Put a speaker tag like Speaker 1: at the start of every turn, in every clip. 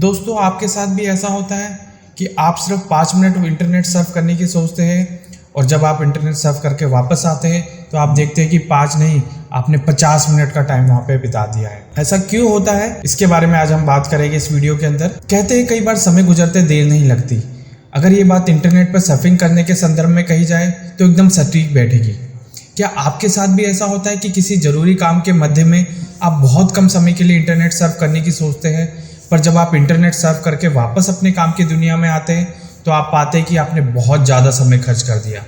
Speaker 1: दोस्तों आपके साथ भी ऐसा होता है कि आप सिर्फ 5 मिनट इंटरनेट सर्फ करने की सोचते हैं और जब आप इंटरनेट सर्फ करके वापस आते हैं तो आप देखते हैं कि 5 नहीं आपने 50 मिनट का टाइम वहाँ पे बिता दिया है। ऐसा क्यों होता है इसके बारे में आज हम बात करेंगे इस वीडियो के अंदर। कहते हैं कई बार समय गुजरते देर नहीं लगती। अगर ये बात इंटरनेट पर सर्फिंग करने के संदर्भ में कही जाए तो एकदम सटीक बैठेगी। क्या आपके साथ भी ऐसा होता है कि किसी जरूरी काम के मध्य में आप बहुत कम समय के लिए इंटरनेट सर्फ करने की सोचते हैं, पर जब आप इंटरनेट सर्फ करके वापस अपने काम की दुनिया में आते हैं तो आप पाते हैं कि आपने बहुत ज़्यादा समय खर्च कर दिया।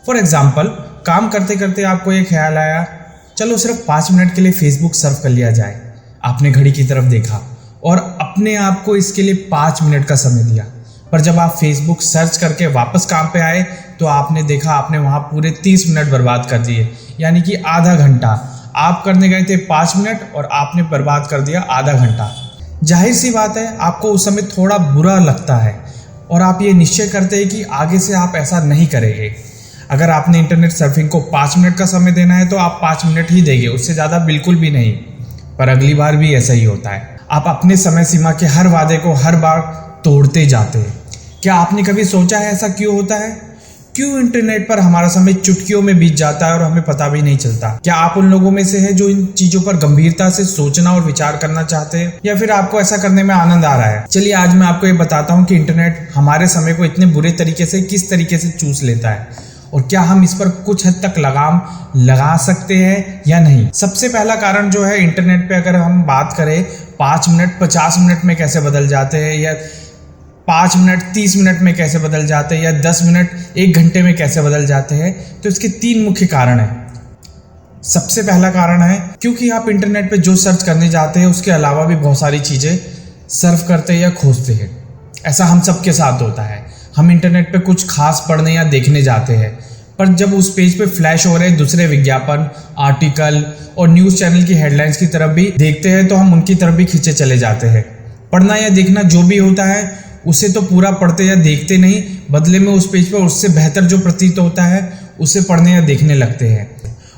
Speaker 1: फॉर एग्जाम्पल, काम करते करते आपको ये ख्याल आया चलो सिर्फ 5 मिनट के लिए फेसबुक सर्फ कर लिया जाए। आपने घड़ी की तरफ देखा और अपने आप को इसके लिए 5 मिनट का समय दिया, पर जब आप फेसबुक सर्च करके वापस काम पे आए तो आपने देखा आपने वहाँ पूरे 30 मिनट बर्बाद कर दिए, यानी कि आधा घंटा। आप करने गए थे 5 मिनट और आपने बर्बाद कर दिया आधा घंटा। जाहिर सी बात है आपको उस समय थोड़ा बुरा लगता है और आप ये निश्चय करते हैं कि आगे से आप ऐसा नहीं करेंगे। अगर आपने इंटरनेट सर्फिंग को 5 मिनट का समय देना है तो आप 5 मिनट ही देंगे, उससे ज़्यादा बिल्कुल भी नहीं। पर अगली बार भी ऐसा ही होता है, आप अपने समय सीमा के हर वादे को हर बार तोड़ते जाते हैं। क्या आपने कभी सोचा है ऐसा क्यों होता है? क्यों इंटरनेट पर हमारा समय चुटकियों में बीत जाता है और हमें पता भी नहीं चलता? क्या आप उन लोगों में से हैं जो इन चीजों पर गंभीरता से सोचना और विचार करना चाहते हैं, या फिर आपको ऐसा करने में आनंद आ रहा है? चलिए आज मैं आपको ये बताता हूँ कि इंटरनेट हमारे समय को इतने बुरे तरीके से किस तरीके से चूस लेता है और क्या हम इस पर कुछ हद तक लगाम लगा सकते हैं या नहीं। सबसे पहला कारण जो है, इंटरनेट पे अगर हम बात करें 5 मिनट 50 मिनट में कैसे बदल जाते हैं, या 5 मिनट 30 मिनट में कैसे बदल जाते हैं, या 10 मिनट 1 घंटे में कैसे बदल जाते हैं, तो इसके 3 मुख्य कारण हैं। सबसे पहला कारण है क्योंकि आप इंटरनेट पे जो सर्च करने जाते हैं उसके अलावा भी बहुत सारी चीज़ें सर्फ करते हैं या खोजते हैं। ऐसा हम सबके साथ होता है। हम इंटरनेट पे कुछ खास पढ़ने या देखने जाते हैं, पर जब उस पेज पे फ्लैश हो रहे दूसरे विज्ञापन, आर्टिकल और न्यूज़ चैनल की हेडलाइंस की तरफ भी देखते हैं तो हम उनकी तरफ भी खींचे चले जाते हैं। पढ़ना या देखना जो भी होता है उसे तो पूरा पढ़ते या देखते नहीं, बदले में उस पेज पर उससे बेहतर जो प्रतीत होता है उसे पढ़ने या देखने लगते हैं।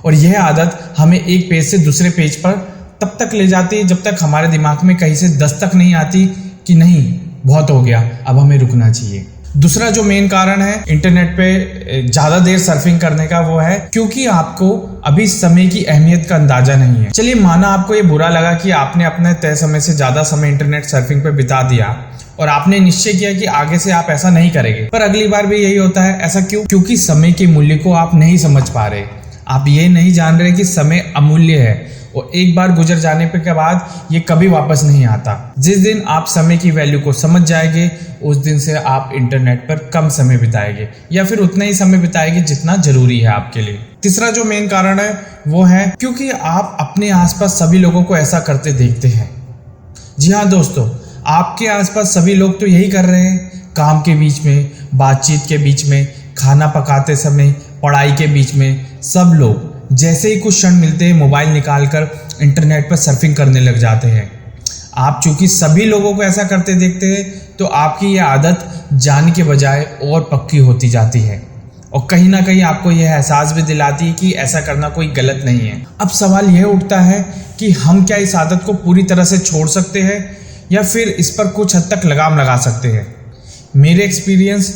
Speaker 1: और यह आदत हमें एक पेज से दूसरे पेज पर तब तक ले जाती है जब तक हमारे दिमाग में कहीं से दस्तक नहीं आती कि नहीं बहुत हो गया, अब हमें रुकना चाहिए। दूसरा जो मेन कारण है इंटरनेट पे ज़्यादा देर सर्फिंग करने का, वो है क्योंकि आपको अभी समय की अहमियत का अंदाजा नहीं है। चलिए माना आपको ये बुरा लगा कि आपने अपने तय समय से ज़्यादा समय इंटरनेट सर्फिंग पे बिता दिया और आपने निश्चय किया कि आगे से आप ऐसा नहीं करेंगे, पर अगली बार भी यही होता है। ऐसा क्यों? क्योंकि समय के मूल्य को आप नहीं समझ पा रहे। आप ये नहीं जान रहे कि समय अमूल्य है और एक बार गुजर जाने के बाद ये कभी वापस नहीं आता। जिस दिन आप समय की वैल्यू को समझ जाएंगे उस दिन से आप इंटरनेट पर कम समय बिताएंगे या फिर उतना ही समय बिताएंगे जितना जरूरी है आपके लिए। तीसरा जो मेन कारण है वो है क्योंकि आप अपने आसपास सभी लोगों को ऐसा करते देखते हैं। जी हाँ दोस्तों, आपके आसपास सभी लोग तो यही कर रहे हैं। काम के बीच में, बातचीत के बीच में, खाना पकाते समय, पढ़ाई के बीच में, सब लोग जैसे ही कुछ क्षण मिलते हैं मोबाइल निकालकर इंटरनेट पर सर्फिंग करने लग जाते हैं। आप चूंकि सभी लोगों को ऐसा करते देखते हैं तो आपकी ये आदत जाने के बजाय और पक्की होती जाती है और कहीं ना कहीं आपको यह एहसास भी दिलाती है कि ऐसा करना कोई गलत नहीं है। अब सवाल यह उठता है कि हम क्या इस आदत को पूरी तरह से छोड़ सकते हैं या फिर इस पर कुछ हद तक लगाम लगा सकते हैं। मेरे एक्सपीरियंस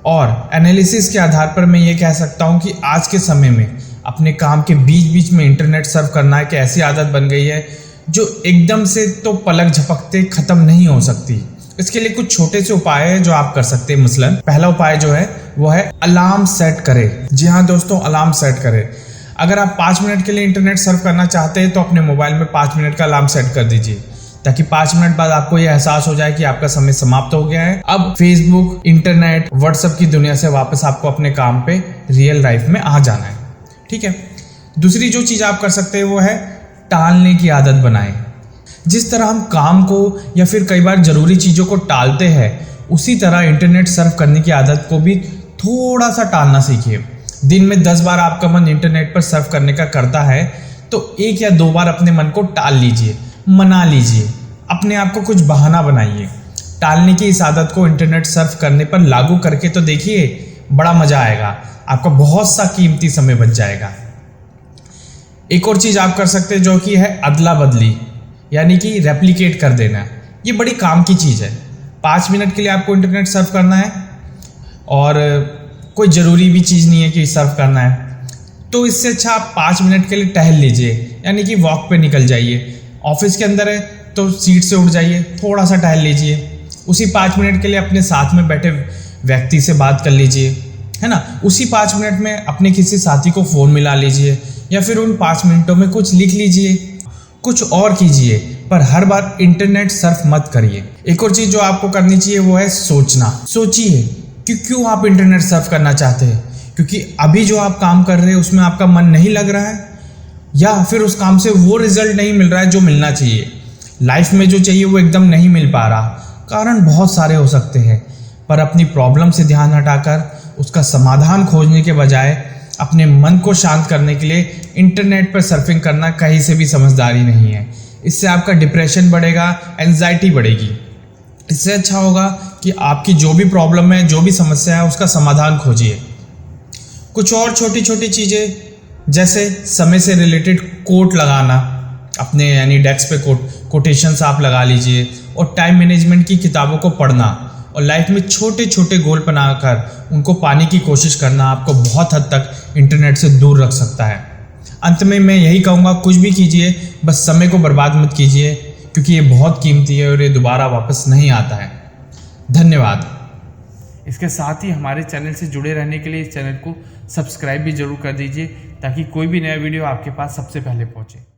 Speaker 1: और एनालिसिस के आधार पर मैं ये कह सकता हूँ कि आज के समय में अपने काम के बीच बीच में इंटरनेट सर्फ करना एक ऐसी आदत बन गई है जो एकदम से तो पलक झपकते खत्म नहीं हो सकती। इसके लिए कुछ छोटे से उपाय हैं जो आप कर सकते हैं। मसलन पहला उपाय जो है वो है अलार्म सेट करें। जी हाँ दोस्तों, अलार्म सेट करें। अगर आप 5 मिनट के लिए इंटरनेट सर्फ करना चाहते हैं तो अपने मोबाइल में 5 मिनट का अलार्म सेट कर दीजिए, ताकि 5 मिनट बाद आपको यह एहसास हो जाए कि आपका समय समाप्त हो गया है। अब फेसबुक, इंटरनेट, व्हाट्सएप की दुनिया से वापस आपको अपने काम पे रियल लाइफ में आ जाना है। ठीक है। दूसरी जो चीज़ आप कर सकते हैं वो है टालने की आदत बनाएं। जिस तरह हम काम को या फिर कई बार ज़रूरी चीज़ों को टालते हैं, उसी तरह इंटरनेट सर्फ करने की आदत को भी थोड़ा सा टालना सीखिए। दिन में 10 बार आपका मन इंटरनेट पर सर्फ करने का करता है तो 1 या 2 बार अपने मन को टाल लीजिए, मना लीजिए, अपने आप को कुछ बहाना बनाइए। टालने की इस आदत को इंटरनेट सर्फ करने पर लागू करके तो देखिए, बड़ा मज़ा आएगा, आपका बहुत सा कीमती समय बच जाएगा। एक और चीज़ आप कर सकते हैं जो कि है अदला बदली, यानी कि रेप्लिकेट कर देना। ये बड़ी काम की चीज़ है। 5 मिनट के लिए आपको इंटरनेट सर्फ करना है और कोई ज़रूरी भी चीज़ नहीं है कि सर्फ करना है, तो इससे अच्छा आप 5 मिनट के लिए टहल लीजिए, यानी कि वॉक पे निकल जाइए। ऑफिस के अंदर है तो सीट से उठ जाइए, थोड़ा सा टहल लीजिए। उसी 5 मिनट के लिए अपने साथ में बैठे व्यक्ति से बात कर लीजिए, है ना। उसी 5 मिनट में अपने किसी साथी को फ़ोन मिला लीजिए, या फिर उन 5 मिनटों में कुछ लिख लीजिए, कुछ और कीजिए, पर हर बार इंटरनेट सर्फ मत करिए। एक और चीज़ जो आपको करनी चाहिए वो है सोचना। सोचिए कि क्यों आप इंटरनेट सर्फ करना चाहते हैं, क्योंकि अभी जो आप काम कर रहे हैं उसमें आपका मन नहीं लग रहा है, या फिर उस काम से वो रिजल्ट नहीं मिल रहा है जो मिलना चाहिए। लाइफ में जो चाहिए वो एकदम नहीं मिल पा रहा। कारण बहुत सारे हो सकते हैं, पर अपनी प्रॉब्लम से ध्यान हटाकर उसका समाधान खोजने के बजाय अपने मन को शांत करने के लिए इंटरनेट पर सर्फिंग करना कहीं से भी समझदारी नहीं है। इससे आपका डिप्रेशन बढ़ेगा, एंजाइटी बढ़ेगी। इससे अच्छा होगा कि आपकी जो भी प्रॉब्लम है, जो भी समस्या है, उसका समाधान खोजिए। कुछ और छोटी छोटी चीज़ें जैसे समय से रिलेटेड कोट लगाना अपने, यानी डेस्क पे कोटेशंस आप लगा लीजिए, और टाइम मैनेजमेंट की किताबों को पढ़ना और लाइफ में छोटे छोटे गोल बनाकर उनको पाने की कोशिश करना आपको बहुत हद तक इंटरनेट से दूर रख सकता है। अंत में मैं यही कहूँगा, कुछ भी कीजिए, बस समय को बर्बाद मत कीजिए, क्योंकि ये बहुत कीमती है और ये दोबारा वापस नहीं आता है। धन्यवाद।
Speaker 2: इसके साथ ही हमारे चैनल से जुड़े रहने के लिए इस चैनल को सब्सक्राइब भी जरूर कर दीजिए, ताकि कोई भी नया वीडियो आपके पास सबसे पहले पहुंचे।